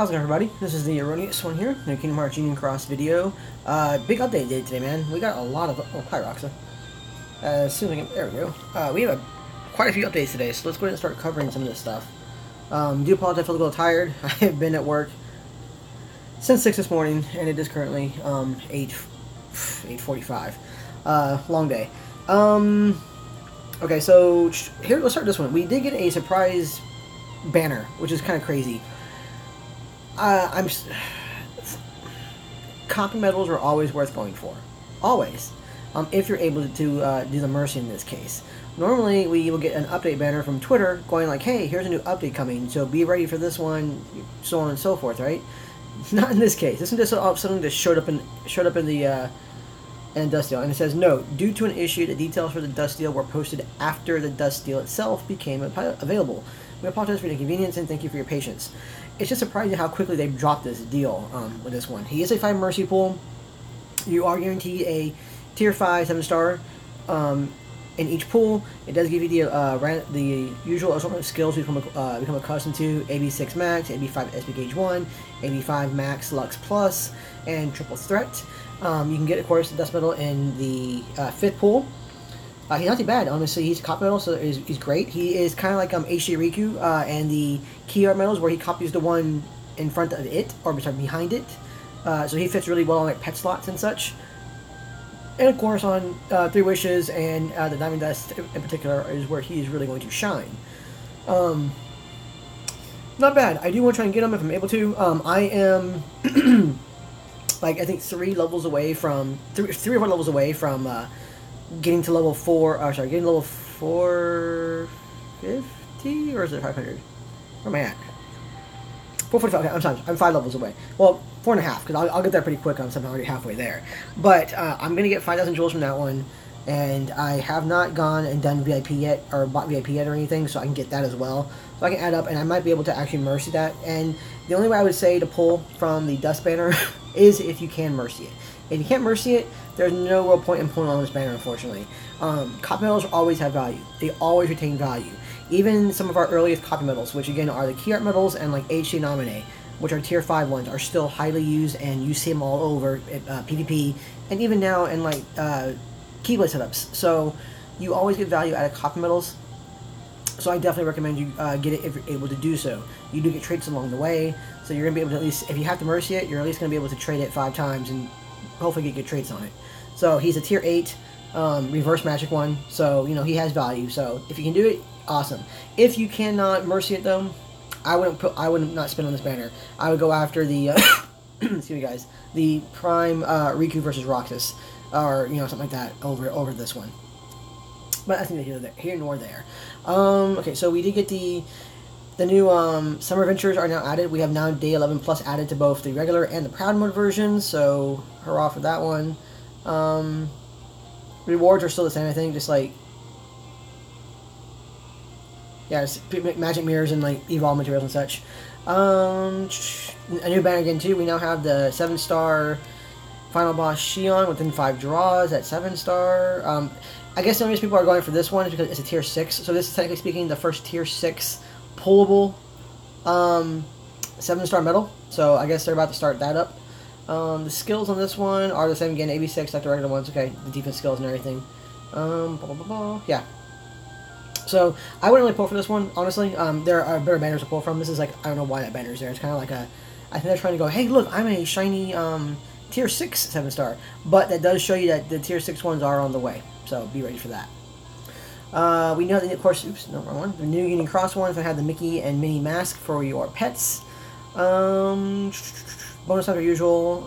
How's it going, everybody? This is the Erroneous One here, the Kingdom Hearts Union Cross video. Big update day today, man. We got a lot of... Oh, hi, Roxa. As soon as I can... There we go. We have quite a few updates today, so let's go ahead and start covering some of this stuff. Do apologize, I feel a little tired. I have been at work since 6 this morning, and it is currently 8:45. Long day. Okay, so here, let's start this one. We did get a surprise banner, which is kind of crazy. Copy medals are always worth going for. Always. If you're able to do the Mercy in this case. Normally, we will get an update banner from Twitter going like, hey, here's a new update coming, so be ready for this one, so on and so forth, right? Not in this case. This one just all of a sudden just showed up in the Dusk deal, and it says, no, due to an issue, the details for the Dusk deal were posted after the Dusk deal itself became available. We apologize for the inconvenience and thank you for your patience. It's just surprising how quickly they've dropped this deal with this one. He is a 5 Mercy pool. You are guaranteed a Tier 5 7-star in each pool. It does give you the usual assortment of skills we become accustomed to: AB6 Max, AB5 SP Gauge 1, AB5 Max Lux Plus, and Triple Threat. You can get, of course, the Dust Medal in the 5th pool. He's not too bad, honestly. He's a copy medal, so he's great. He is kind of like HD Riku and the key art medals, where he copies the one in front of it, or sorry, behind it. So he fits really well on like pet slots and such. And of course, on 3 Wishes and the Diamond Dust in particular is where he is really going to shine. Not bad. I do want to try and get him if I'm able to. I am like I think 3 levels away from 3 or 4 levels away from getting to level 4. Getting level 450, or is it 500? Where am I at? 445. Okay, I'm 5 levels away. Well, 4.5, because I'll get there pretty quick. I'm already halfway there. But I'm gonna get 5,000 jewels from that one, and I have not gone and done VIP yet, or bought VIP yet or anything, so I can get that as well. So I can add up, and I might be able to actually Mercy that. And the only way I would say to pull from the Dust banner is if you can Mercy it. If you can't Mercy it, there's no real point in pulling on this banner, unfortunately. Copy medals always have value. They always retain value. Even some of our earliest copy medals, which again are the key art medals and like HD Nominee, which are tier 5 ones, are still highly used, and you see them all over at PvP, and even now in like Keyblade setups. So you always get value out of copy medals. So I definitely recommend you get it if you're able to do so. You do get traits along the way, so you're going to be able to at least, if you have to Mercy it, you're at least going to be able to trade it 5 times and hopefully get good traits on it. So he's a tier 8 reverse magic one, so you know he has value. So if you can do it, awesome. If you cannot Mercy it though, I wouldn't not spin on this banner. I would go after the excuse me guys, the Prime Riku versus Roxas, or you know, something like that over this one. But I think they're here nor there. Okay, so we did get the new Summer Adventures are now added. We have now Day 11 Plus added to both the regular and the Proud Mode versions, so hurrah for that one. Rewards are still the same, I think, just like, yeah, it's magic mirrors and like evolve materials and such. A new banner again too. We now have the 7-star final boss Gyan within 5 draws at 7-star. I guess the only reason people are going for this one is because it's a tier 6. So this is technically speaking the first tier 6 pullable 7-star medal. So I guess they're about to start that up. The skills on this one are the same again, AB6 like the regular ones. Okay, the defense skills and everything. Blah, blah, blah, blah. Yeah. So I wouldn't really pull for this one, honestly. There are better banners to pull from. This is like, I don't know why that banner is there. It's kind of like a, I think they're trying to go, hey, look, I'm a shiny tier 6 7-star. But that does show you that the tier 6 ones are on the way. So be ready for that. We know that, of course, oops, no, wrong one. The new Union Cross ones that have the Mickey and Minnie mask for your pets. Bonus under usual,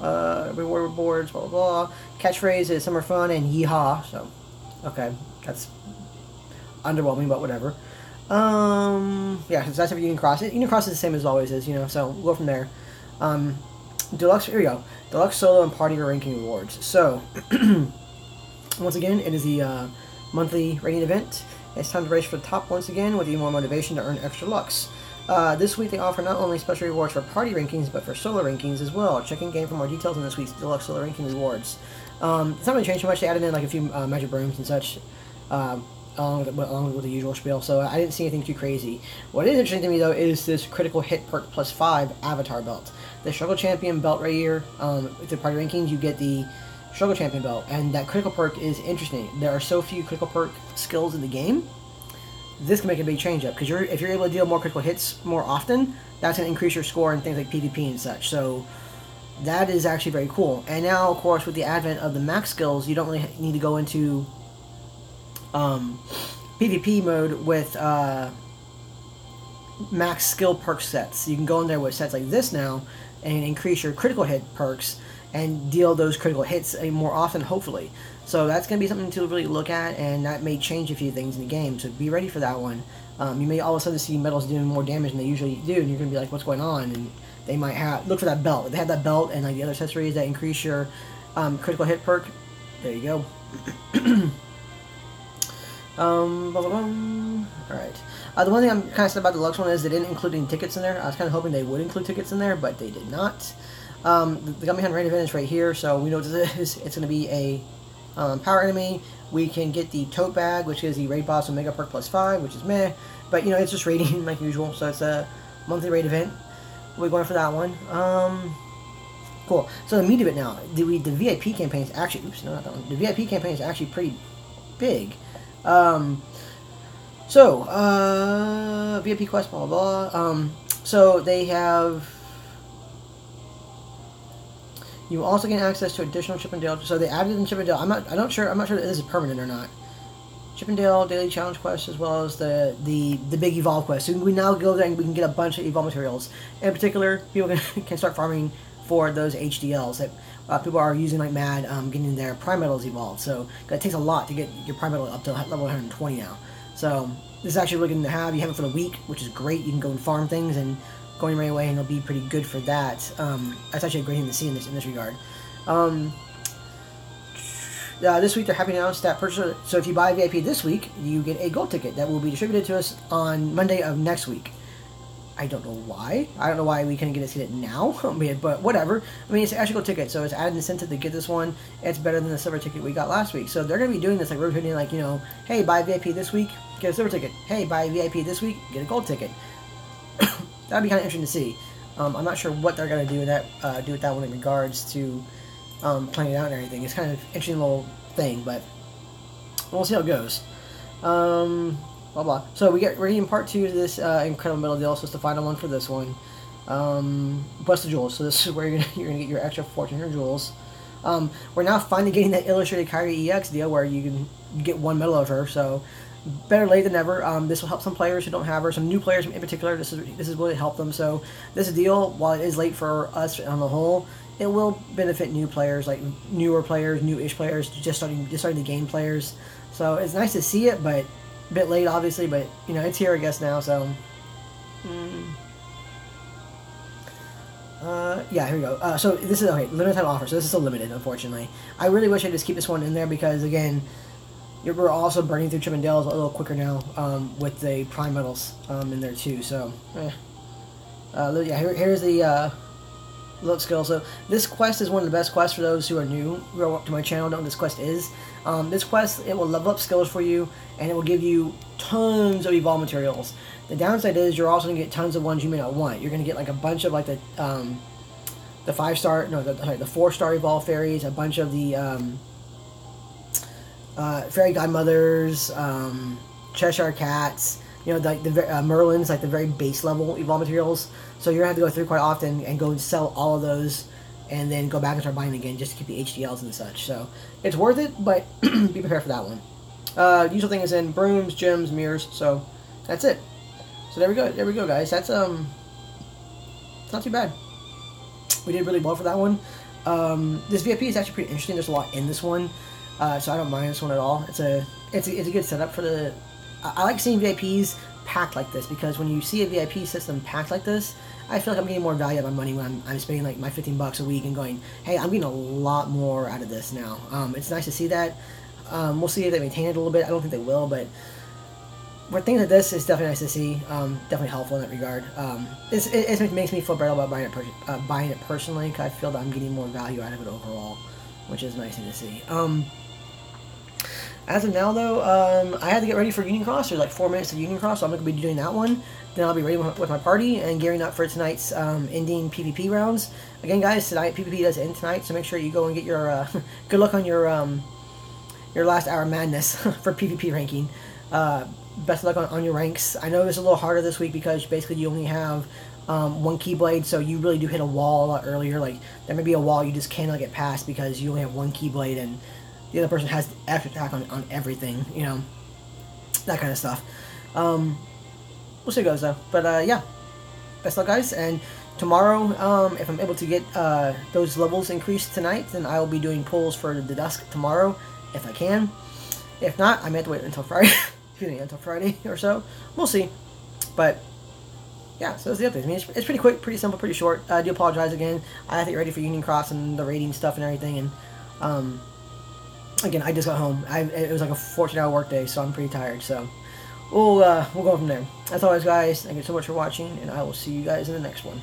reward rewards, blah, blah, blah. Catchphrase is summer fun and yeehaw. So, okay, that's underwhelming, but whatever. Yeah, so that's for Union Cross. Union Cross is the same as always is, you know, so we'll go from there. Deluxe, here we go. Deluxe solo and party ranking rewards. So, once again, it is the monthly rating event. It's time to race for the top once again with even more motivation to earn extra Lux. This week they offer not only special rewards for party rankings, but for solo rankings as well. Check in game for more details on this week's Deluxe solo ranking rewards. It's not really changed too much. They added in like a few magic brooms and such. along with the usual spiel. So I didn't see anything too crazy. What is interesting to me though is this critical hit perk +5 avatar belt. The struggle champion belt right here. If you're part of rankings, you get the struggle champion belt, and that critical perk is interesting. There are so few critical perk skills in the game. This can make a big change up because if you're able to deal more critical hits more often, that's going to increase your score in things like PvP and such. So that is actually very cool. And now, of course, with the advent of the max skills, you don't really need to go into PvP mode with max skill perk sets. You can go in there with sets like this now and increase your critical hit perks and deal those critical hits more often, hopefully. So that's going to be something to really look at, and that may change a few things in the game, so be ready for that one. You may all of a sudden see medals doing more damage than they usually do, and you're going to be like, what's going on? And they might look for that belt. If they have that belt and like the other accessories that increase your critical hit perk, there you go. Alright. The one thing I'm kind of sad about the Deluxe one is they didn't include any tickets in there. I was kind of hoping they would include tickets in there, but they did not. The Gun Behind Rain event is right here, so we know what this is. It's going to be a power enemy. We can get the tote bag, which is the raid boss Omega perk +5, which is meh. But, you know, it's just raiding like usual, so it's a monthly raid event. We're going for that one. Cool. So the meat of it now. The VIP campaign is actually... Oops, no, not that one. The VIP campaign is actually pretty big. VIP quest, blah, blah, blah. So they have... You also gain access to additional Chippendale. So they added in Chippendale. I'm not sure that this is permanent or not. Chippendale daily challenge quest, as well as the big evolve quest. So we now go there and we can get a bunch of evolve materials. In particular, people can start farming for those HDLs that people are using like mad, getting their prime metals evolved. So it takes a lot to get your prime metal up to level 120 now. So this is actually really good to have. You have it for the week, which is great. You can go and farm things and going right away, and it'll be pretty good for that. That's actually a great thing to see in this regard. This week they're happy to announce that purchase. So if you buy VIP this week, you get a gold ticket that will be distributed to us on Monday of next week. I don't know why. I don't know why we couldn't get it now, but whatever. I mean, it's an actual ticket, so it's added incentive to get this one. It's better than the silver ticket we got last week. So they're going to be doing this, like rotating, like, you know, hey, buy VIP this week, get a silver ticket. Hey, buy VIP this week, get a gold ticket. That'd be kind of interesting to see. I'm not sure what they're going to do with that one in regards to playing it out and everything. It's kind of an interesting little thing, but we'll see how it goes. Blah blah. So we're getting part 2 to this incredible metal deal. So it's the final one for this one. Busted jewels. So this is where you're gonna get your extra 1,400 jewels. We're now finally getting that illustrated Kyrie EX deal where you can get one medal of her. So better late than never. This will help some players who don't have her, some new players in particular. This is really help them. So this deal, while it is late for us on the whole, it will benefit new players, like newer players, new-ish players, just starting the game players. So it's nice to see it, but a bit late, obviously. But you know, it's here, I guess, now. So yeah, here we go. So this is okay, limited time offer. So this is still limited, unfortunately. I really wish I just keep this one in there because again, we're also burning through Chippendales a little quicker now with the prime metals in there too. So yeah, here's the look skill. So this quest is one of the best quests for those who are new to my channel. Don't know what this quest is. This quest, it will level up skills for you, and it will give you tons of evolve materials. The downside is you're also going to get tons of ones you may not want. You're going to get like a bunch of like the 5-star, no, the 4-star evolve fairies, a bunch of the fairy godmothers, Cheshire cats, you know, the Merlins, like the very base level evolve materials. So you're going to have to go through quite often and go and sell all of those and then go back and start buying again just to keep the HDLs and such. So it's worth it, but be prepared for that one. Usual thing is in brooms, gems, mirrors, so that's it. So there we go guys. That's it's not too bad. We did really well for that one. This VIP is actually pretty interesting. There's a lot in this one, so I don't mind this one at all. It's a good setup for the. I like seeing VIPs packed like this because when you see a VIP system packed like this, I feel like I'm getting more value out of my money when I'm spending like my $15 a week and going, hey, I'm getting a lot more out of this now. It's nice to see that. We'll see if they maintain it a little bit. I don't think they will, but for things like this, it's definitely nice to see. Definitely helpful in that regard. It makes me feel better about buying it personally because I feel that I'm getting more value out of it overall, which is nice to see. As of now, though, I had to get ready for Union Cross. There's like 4 minutes of Union Cross, so I'm going to be doing that one. Then I'll be ready with my party and gearing up for tonight's ending PvP rounds. Again, guys, tonight PvP does end tonight, so make sure you go and get your good luck on your last hour madness for PvP ranking. Best of luck on your ranks. I know it's a little harder this week because basically you only have one Keyblade, so you really do hit a wall a lot earlier. Like, there may be a wall you just cannot get past because you only have one Keyblade and the other person has extra attack on everything, you know, that kind of stuff. We'll see how it goes, though. But, yeah, best luck, guys, and tomorrow, if I'm able to get those levels increased tonight, then I will be doing pulls for the Dusk tomorrow, if I can. If not, I may have to wait until Friday. Excuse me, until Friday or so. We'll see. But yeah, so that's the update. I mean, it's pretty quick, pretty simple, pretty short. I do apologize again. I have to get ready for Union Cross and the raiding stuff and everything. And again, I just got home. It was like a 14-hour workday, so I'm pretty tired. So we'll go from there. As always, guys, thank you so much for watching, and I will see you guys in the next one.